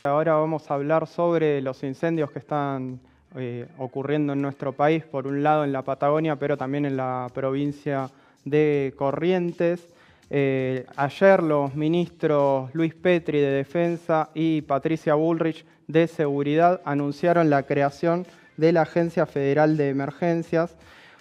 Ahora vamos a hablar sobre los incendios que están ocurriendo en nuestro país, por un lado en la Patagonia, pero también en la provincia de Corrientes. Ayer los ministros Luis Petri de Defensa y Patricia Bullrich de Seguridad anunciaron la creación de la Agencia Federal de Emergencias.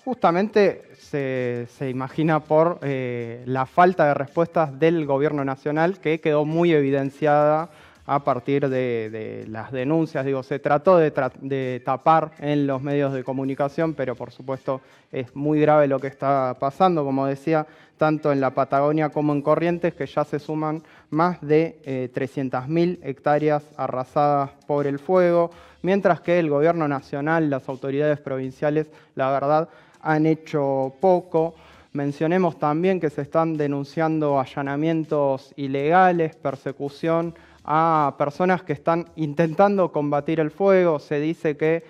Justamente se imagina por la falta de respuestas del gobierno nacional, que quedó muy evidenciada a partir de las denuncias. Digo, se trató de tapar en los medios de comunicación, pero por supuesto es muy grave lo que está pasando, como decía, tanto en la Patagonia como en Corrientes, que ya se suman más de 300.000 hectáreas arrasadas por el fuego, mientras que el gobierno nacional, las autoridades provinciales, la verdad, han hecho poco. Mencionemos también que se están denunciando allanamientos ilegales, persecución a personas que están intentando combatir el fuego. Se dice que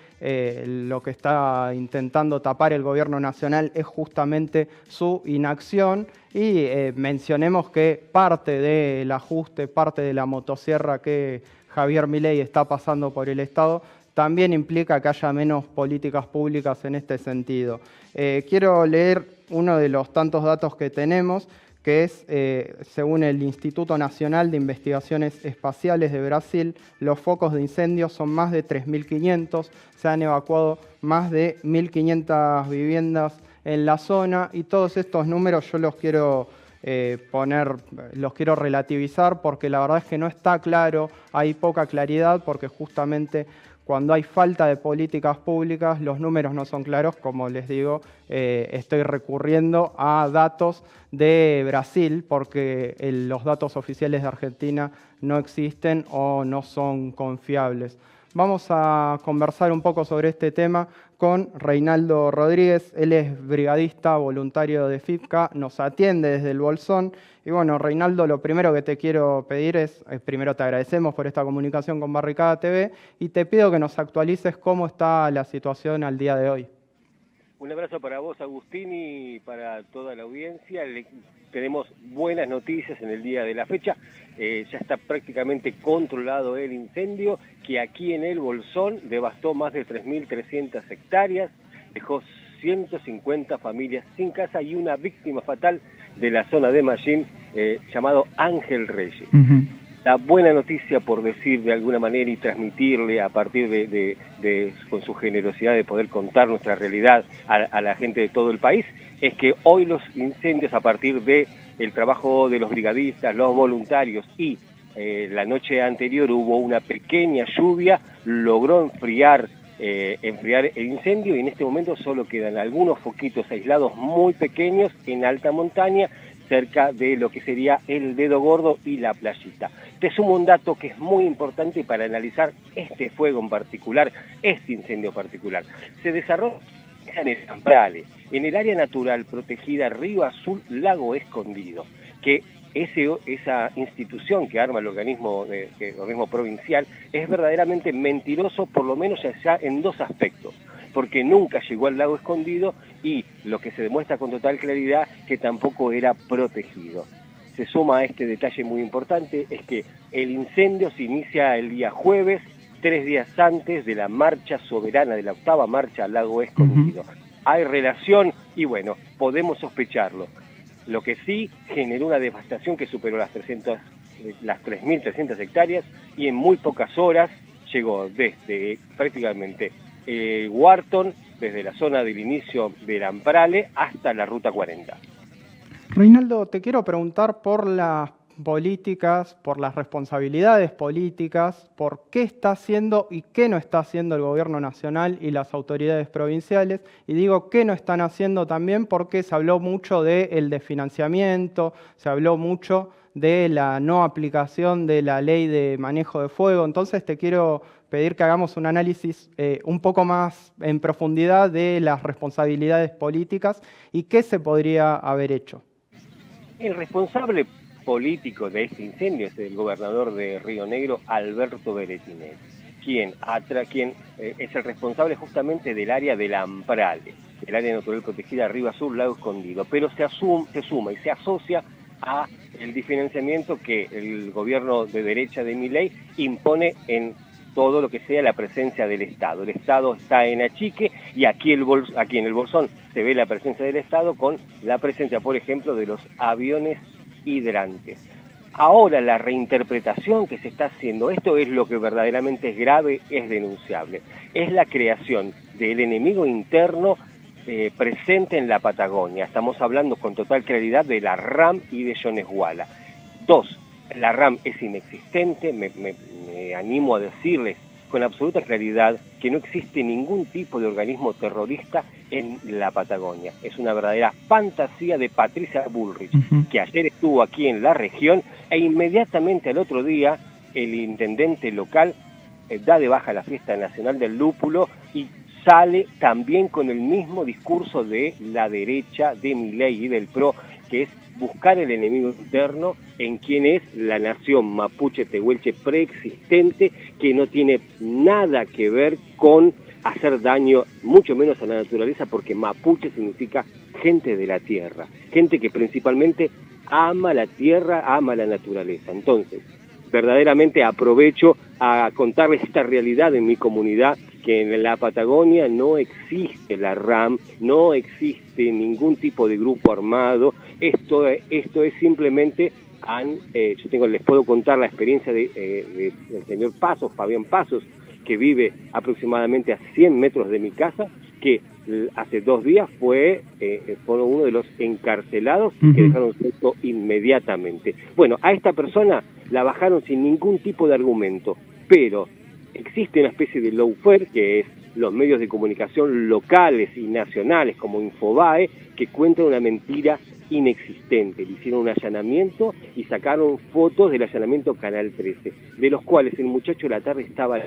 lo que está intentando tapar el gobierno nacional es justamente su inacción, y mencionemos que parte del ajuste, parte de la motosierra que Javier Milei está pasando por el Estado, también implica que haya menos políticas públicas en este sentido. Quiero leer uno de los tantos datos que tenemos, que es, según el Instituto Nacional de Investigaciones Espaciales de Brasil, los focos de incendios son más de 3.500, se han evacuado más de 1.500 viviendas en la zona, y todos estos números yo los quiero los quiero relativizar, porque la verdad es que no está claro, hay poca claridad, porque justamente cuando hay falta de políticas públicas, los números no son claros. Como les digo, estoy recurriendo a datos de Brasil, porque los datos oficiales de Argentina no existen o no son confiables. Vamos a conversar un poco sobre este tema con Reinaldo Rodríguez. Él es brigadista voluntario de FIPCA, nos atiende desde el Bolsón. Y bueno, Reinaldo, lo primero que te quiero pedir es, primero te agradecemos por esta comunicación con Barricada TV, y te pido que nos actualices cómo está la situación al día de hoy. Un abrazo para vos, Agustín, y para toda la audiencia. Tenemos buenas noticias en el día de la fecha. Ya está prácticamente controlado el incendio, que aquí en el Bolsón devastó más de 3.300 hectáreas, dejó 150 familias sin casa y una víctima fatal de la zona de Mallín, llamado Ángel Reyes. La buena noticia, por decir de alguna manera, y transmitirle a partir con su generosidad de poder contar nuestra realidad a la gente de todo el país, es que hoy los incendios, a partir del trabajo de los brigadistas, los voluntarios, y la noche anterior hubo una pequeña lluvia, logró enfriar el incendio, y en este momento solo quedan algunos foquitos aislados muy pequeños en alta montaña, cerca de lo que sería el Dedo Gordo y la Playita. Te sumo un dato que es muy importante para analizar este fuego en particular, este incendio particular. Se desarrolla en el Ambrale, en el área natural protegida Río Azul Lago Escondido, que esa institución que arma el organismo provincial es verdaderamente mentiroso, por lo menos ya en dos aspectos, porque nunca llegó al lago Escondido, y lo que se demuestra con total claridad, que tampoco era protegido. Se suma a este detalle muy importante, es que el incendio se inicia el día jueves, 3 días antes de la marcha soberana, de la 8ª marcha al lago Escondido. Hay relación, y bueno, podemos sospecharlo. Lo que sí generó una devastación que superó las 3.300 hectáreas, y en muy pocas horas llegó desde prácticamente Wharton, desde la zona del inicio del Ambrale hasta la Ruta 40. Reinaldo, te quiero preguntar por las políticas, por las responsabilidades políticas, por qué está haciendo y qué no está haciendo el gobierno nacional y las autoridades provinciales. Y digo qué no están haciendo también porque se habló mucho del desfinanciamiento, se habló mucho de la no aplicación de la ley de manejo de fuego. Entonces te quiero pedir que hagamos un análisis un poco más en profundidad de las responsabilidades políticas y qué se podría haber hecho. El responsable político de este incendio es el gobernador de Río Negro, Alberto Beretinet, quien es el responsable justamente del área del Ambrale, el área natural protegida Río Azul Lago Escondido, pero se suma y se asocia a el diferenciamiento que el gobierno de derecha de Milei impone en todo lo que sea la presencia del Estado. El Estado está en achique y aquí en el Bolsón se ve la presencia del Estado con la presencia, por ejemplo, de los aviones hidrantes. Ahora la reinterpretación que se está haciendo, esto es lo que verdaderamente es grave, es denunciable, es la creación del enemigo interno presente en la Patagonia. Estamos hablando con total claridad de la RAM y de Yoneshuala. 2, la RAM es inexistente, me animo a decirles con absoluta claridad que no existe ningún tipo de organismo terrorista en la Patagonia. Es una verdadera fantasía de Patricia Bullrich, que ayer estuvo aquí en la región e inmediatamente al otro día el intendente local da de baja la fiesta nacional del lúpulo y sale también con el mismo discurso de la derecha, de Milei y del PRO, que es buscar el enemigo interno en quien es la nación mapuche tehuelche preexistente, que no tiene nada que ver con hacer daño, mucho menos a la naturaleza, porque mapuche significa gente de la tierra, gente que principalmente ama la tierra, ama la naturaleza. Entonces, verdaderamente aprovecho a contarles esta realidad en mi comunidad, que en la Patagonia no existe la RAM, no existe ningún tipo de grupo armado. Esto es simplemente, les puedo contar la experiencia del señor Pasos, Fabián Pasos, que vive aproximadamente a 100 metros de mi casa, que hace 2 días fue uno de los encarcelados que dejaron suelto inmediatamente. Bueno, a esta persona la bajaron sin ningún tipo de argumento, pero existe una especie de lawfare, que es los medios de comunicación locales y nacionales como Infobae, que cuentan una mentira inexistente. Le hicieron un allanamiento y sacaron fotos del allanamiento Canal 13, de los cuales el muchacho de la tarde estaba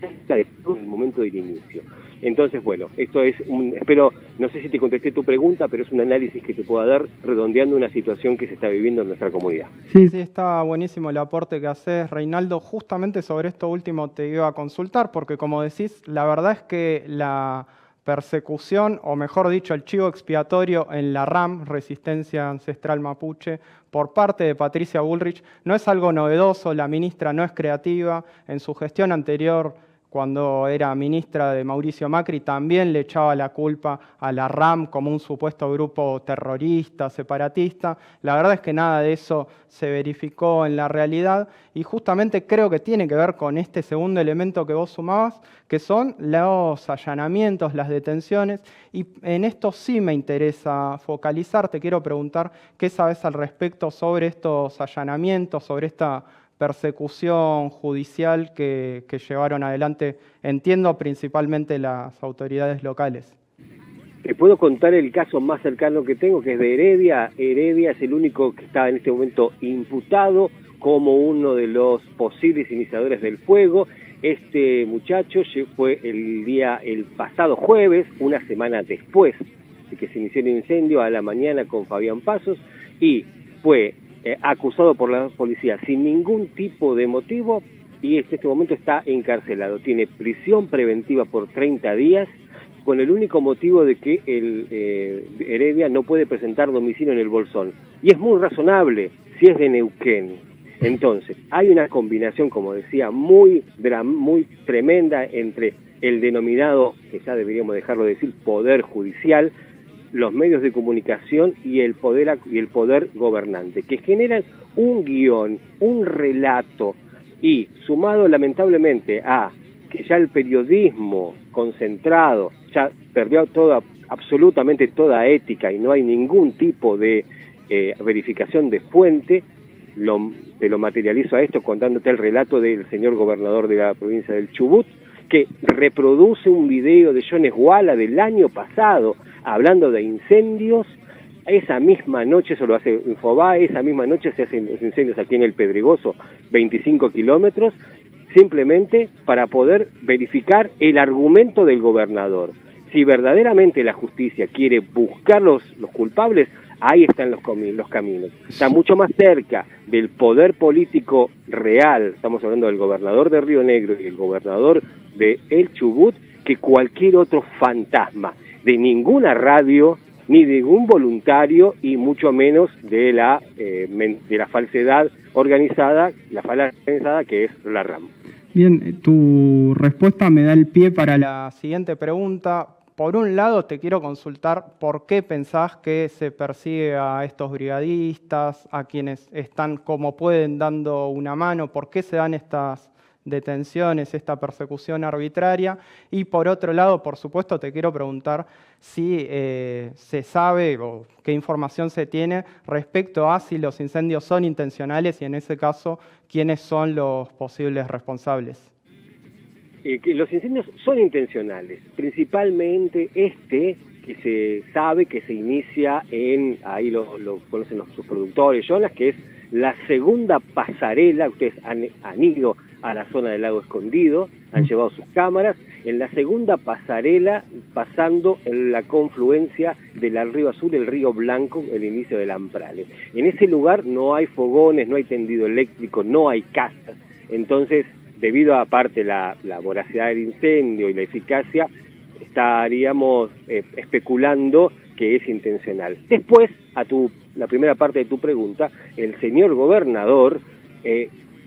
cerca del momento del inicio. Entonces, bueno, esto es espero, no sé si te contesté tu pregunta, pero es un análisis que te pueda dar redondeando una situación que se está viviendo en nuestra comunidad. Sí, está buenísimo el aporte que haces, Reinaldo. Justamente sobre esto último te iba a consultar, porque como decís, la verdad es que la persecución, o mejor dicho, el chivo expiatorio en la RAM, Resistencia Ancestral Mapuche, por parte de Patricia Bullrich, no es algo novedoso. La ministra no es creativa. En su gestión anterior, cuando era ministra de Mauricio Macri, también le echaba la culpa a la RAM como un supuesto grupo terrorista, separatista. La verdad es que nada de eso se verificó en la realidad y justamente creo que tiene que ver con este segundo elemento que vos sumabas, que son los allanamientos, las detenciones, y en esto sí me interesa focalizar. Te quiero preguntar qué sabes al respecto sobre estos allanamientos, sobre esta persecución judicial que llevaron adelante, entiendo, principalmente las autoridades locales. Te puedo contar el caso más cercano que tengo, que es de Heredia. Heredia es el único que está en este momento imputado como uno de los posibles iniciadores del fuego. Este muchacho fue el pasado jueves, una semana después de que se inició el incendio, a la mañana con Fabián Pasos, y fue acusado por la policía sin ningún tipo de motivo y en este momento está encarcelado. Tiene prisión preventiva por 30 días con el único motivo de que Heredia no puede presentar domicilio en el Bolsón. Y es muy razonable si es de Neuquén. Entonces, hay una combinación, como decía, muy tremenda entre el denominado, que ya deberíamos dejarlo de decir, poder judicial, los medios de comunicación y el poder gobernante, que generan un guión, un relato, y sumado lamentablemente a que ya el periodismo concentrado ya perdió absolutamente toda ética y no hay ningún tipo de verificación de fuente, te lo materializo a esto contándote el relato del señor gobernador de la provincia del Chubut, que reproduce un video de Yoneshuala del año pasado, hablando de incendios. Esa misma noche, eso lo hace Infobae, esa misma noche se hacen los incendios aquí en el Pedregoso, 25 kilómetros, simplemente para poder verificar el argumento del gobernador. Si verdaderamente la justicia quiere buscar los culpables, ahí están los caminos. Está mucho más cerca del poder político real, estamos hablando del gobernador de Río Negro y el gobernador de El Chubut, que cualquier otro fantasma. De ninguna radio, ni de ningún voluntario y mucho menos de la falsedad organizada, la falacia organizada que es la RAM. Bien, tu respuesta me da el pie para la siguiente pregunta. Por un lado, te quiero consultar por qué pensás que se persigue a estos brigadistas, a quienes están como pueden dando una mano, por qué se dan estas detenciones, esta persecución arbitraria. Y por otro lado, por supuesto, te quiero preguntar si se sabe o qué información se tiene respecto a si los incendios son intencionales y en ese caso, quiénes son los posibles responsables. Que los incendios son intencionales, principalmente que se sabe que se inicia ahí lo conocen sus productores, Jonas, que es la segunda pasarela. Ustedes han ido a la zona del lago Escondido, han llevado sus cámaras, en la segunda pasarela, pasando en la confluencia del río Azul, el río Blanco, el inicio del Amprale. En ese lugar no hay fogones, no hay tendido eléctrico, no hay casas, entonces, debido a aparte la voracidad del incendio y la eficacia, estaríamos especulando que es intencional. Después, la primera parte de tu pregunta, el señor gobernador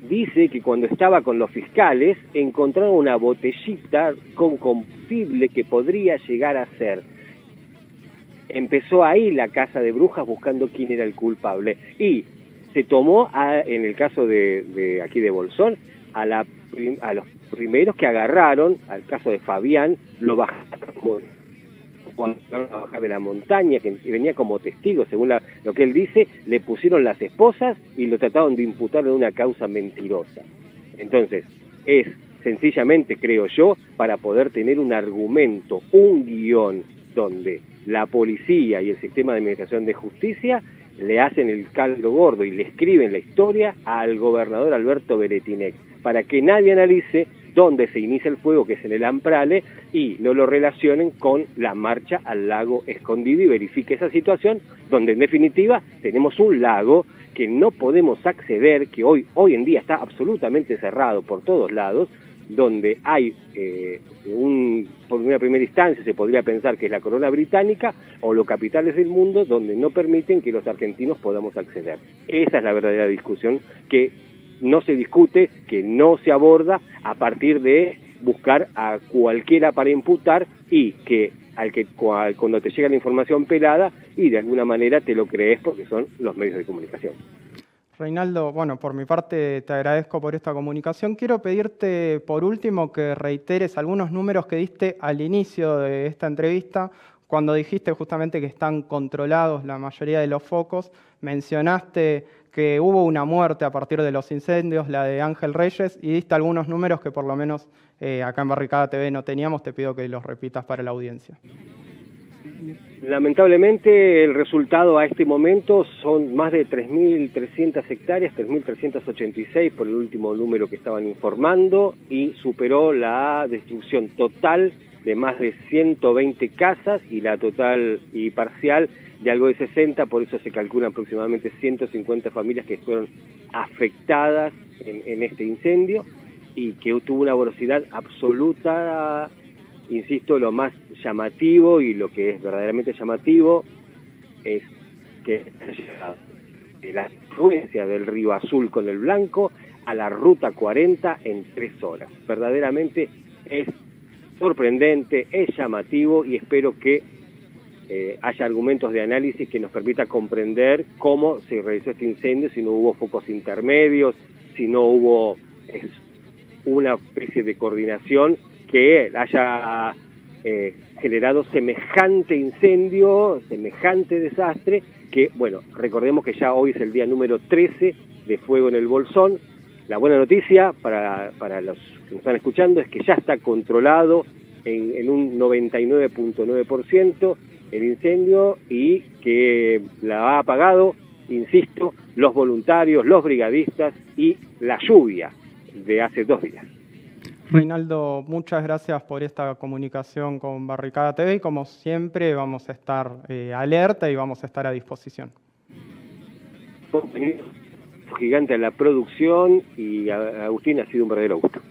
dice que cuando estaba con los fiscales encontraron una botellita con combustible que podría llegar a ser. Empezó ahí la caza de brujas buscando quién era el culpable y se tomó, en el caso de aquí de Bolsón, a los primeros que agarraron, al caso de Fabián, lo bajaron cuando a bajar de la montaña, que venía como testigo, según lo que él dice, le pusieron las esposas y lo trataron de imputar de una causa mentirosa. Entonces, es sencillamente, creo yo, para poder tener un argumento, un guión, donde la policía y el sistema de administración de justicia le hacen el caldo gordo y le escriben la historia al gobernador Alberto Beretinec, para que nadie analice dónde se inicia el fuego, que es en el Amprale, y no lo relacionen con la marcha al lago Escondido y verifique esa situación, donde en definitiva tenemos un lago que no podemos acceder, que hoy en día está absolutamente cerrado por todos lados, donde hay por una primera instancia se podría pensar que es la corona británica o los capitales del mundo, donde no permiten que los argentinos podamos acceder. Esa es la verdadera discusión que no se discute, que no se aborda a partir de buscar a cualquiera para imputar y que cuando te llega la información pelada y de alguna manera te lo crees porque son los medios de comunicación. Reinaldo, bueno, por mi parte te agradezco por esta comunicación. Quiero pedirte por último que reiteres algunos números que diste al inicio de esta entrevista, cuando dijiste justamente que están controlados la mayoría de los focos. Mencionaste que hubo una muerte a partir de los incendios, la de Ángel Reyes, y diste algunos números que por lo menos acá en Barricada TV no teníamos. Te pido que los repitas para la audiencia. Lamentablemente el resultado a este momento son más de 3.300 hectáreas, 3.386 por el último número que estaban informando, y superó la destrucción total de más de 120 casas y la total y parcial de algo de 60, por eso se calculan aproximadamente 150 familias que fueron afectadas en este incendio y que tuvo una voracidad absoluta. Insisto, lo más llamativo y lo que es verdaderamente llamativo es que de la influencia del río Azul con el Blanco a la ruta 40 en 3 horas. Verdaderamente es sorprendente, es llamativo y espero que haya argumentos de análisis que nos permita comprender cómo se realizó este incendio, si no hubo focos intermedios, si no hubo una especie de coordinación que haya generado semejante incendio, semejante desastre, que, bueno, recordemos que ya hoy es el día número 13 de fuego en el Bolsón. La buena noticia para los que nos están escuchando es que ya está controlado en un 99.9% el incendio y que la ha apagado, insisto, los voluntarios, los brigadistas y la lluvia de hace 2 días. Reinaldo, muchas gracias por esta comunicación con Barricada TV y como siempre vamos a estar alerta y vamos a estar a disposición. Gigante a la producción y Agustín, ha sido un verdadero gusto.